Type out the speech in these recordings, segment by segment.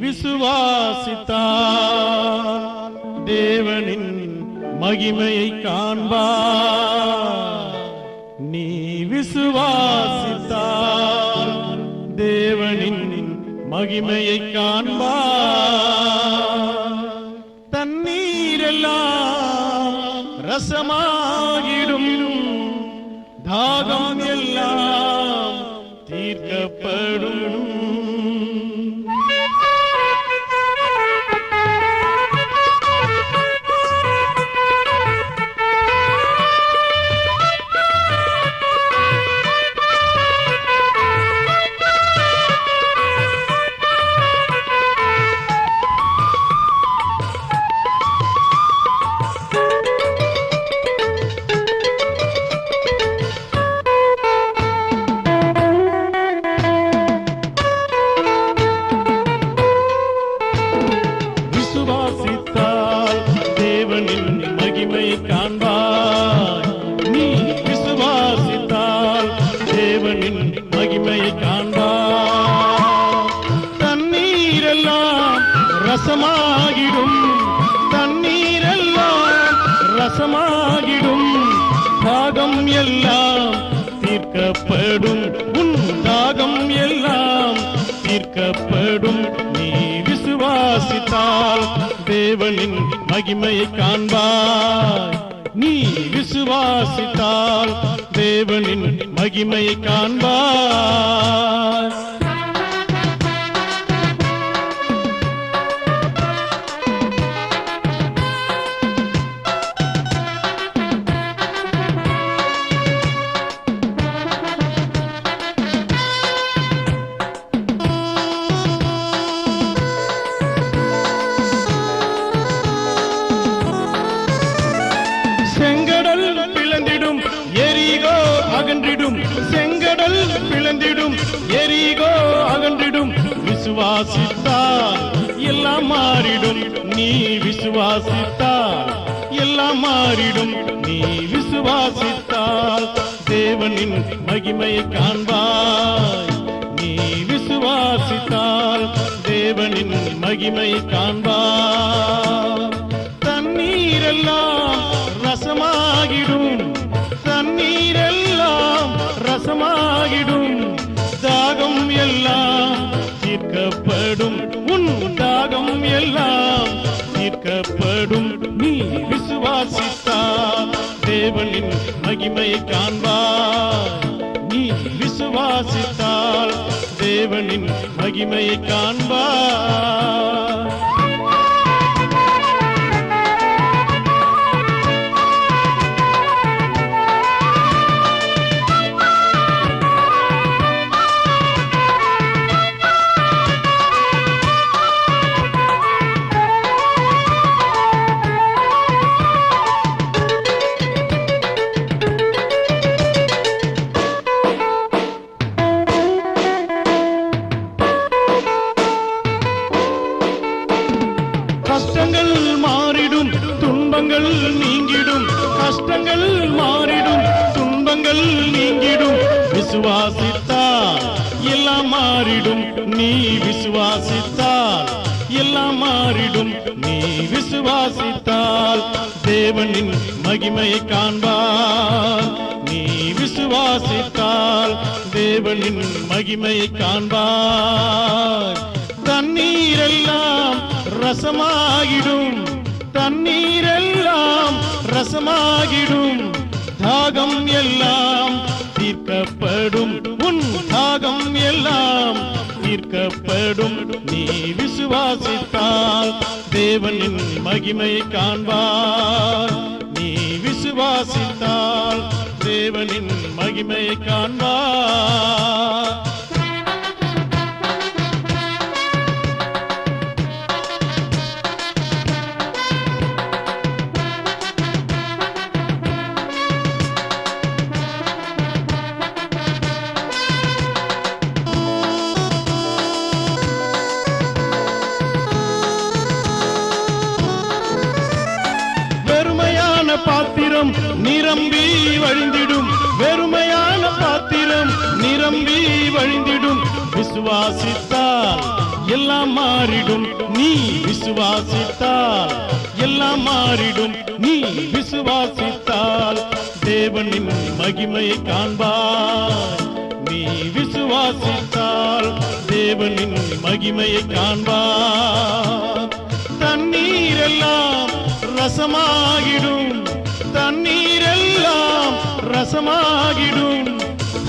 விசுவாசித்தால் தேவனின் மகிமையை காண்பாய். நீ விசுவாசித்தால் தேவனின் மகிமையை காண்பாய். தண்ணீரெல்லாம் ரசமாகிடும், தாகம் எல்லாம் தீர்க்கப்படும். விசுவாசித்தால் தேவனின் மகிமை காண்பாய். நீ விசுவாசித்தால் தேவனின் மகிமை காண்பாய். தண்ணீரெல்லாம் ரசமாகிடும், தண்ணீரெல்லாம் ரசமாகிடும், தாகம் எல்லாம் தீர்க்கப்படும். உன் தாகம் எல்லாம் தீர்க்கப்படும். நீ விசுவாசித்தால் தேவனின் மகிமையை காண்பாய். நீ விசுவாசித்தால் தேவனின் மகிமையை காண்பாய். செங்கடல் பிளந்திடும், எரிகோ அகன்றிடும். செங்கடல் பிளந்திடும், எரிகோ அகன்றிடும். விசுவாசித்தால் எல்லாம் மாறிடும். நீ விசுவாசித்தால் எல்லாம் மாறிடும். நீ விசுவாசித்தால் தேவனின் மகிமையை காண்பாய். நீ விசுவாசித்தால் தேவனின் மகிமையை காண்பாய். தண்ணீரெல்லாம் ரசமாகிடும், தண்ணீரெல்லாம் ரசமாகிடும், தாகம் எல்லாம் தீர்க்கப்படும். உன் தாகம் எல்லாம் தீர்க்கப்படும். நீ விசுவாசித்தால் தேவனின் மகிமையை காண்பாய். நீ விசுவாசித்தால் தேவனின் மகிமையை காண்பாய். கஷ்டங்கள் மாறிடும், துன்பங்கள் நீங்கிடும். கஷ்டங்கள் மாறிடும், துன்பங்கள் நீங்கிடும். விசுவாசித்தால் எல்லாம் மாறிடும். நீ விசுவாசித்தால் எல்லாம் மாறிடும். நீ விசுவாசித்தால் தேவனின் மகிமையை காண்பாய். நீ விசுவாசித்தால் தேவனின் மகிமையை காண்பாய். தண்ணீரெல்லாம் ரசமாகிடும், தண்ணீரெல்லாம் ரசமாகிடும், தாகம் எல்லாம் தீர்க்கப்படும். உன் தாகம் எல்லாம் தீர்க்கப்படும். நீ விசுவாசித்தால் தேவனின் மகிமையை காண்பாய். நீ விசுவாசித்தால் தேவனின் மகிமையை காண்பாய். பாத்திரம் நிரம்பி வழிந்திடும், வெறுமையான பாத்திரம் நிரம்பி வழிந்திடும். விசுவாசித்தால் எல்லாம் மாறிடும் நீ விசுவாசித்தால், எல்லாம் மாறிடும் நீ விசுவாசித்தால், தேவனின் மகிமையை காண்பாய். நீ விசுவாசித்தால் தேவனின் மகிமையை காண்பாய். தண்ணீரெல்லாம் ரசமாகிடும், தண்ணீரெல்லாம் ரசமாகிடும்,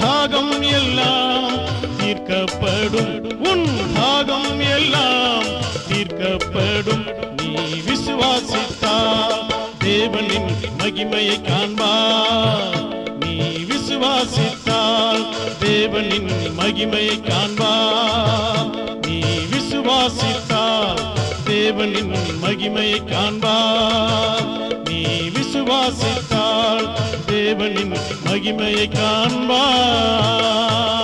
தாகம் எல்லாம் தீர்க்கப்படும், உன் தாகம் எல்லாம் தீர்க்கப்படும். நீ விசுவாசித்தால் தேவனின் மகிமையை காண்பாய். நீ விசுவாசித்தால் தேவனின் மகிமையை காண்பாய். நீ விசுவாசித்தால் தேவனின் மகிமையை காண்பாய். நீ விசுவாசித்தால் தேவனின் மகிமையை காண்பாய்.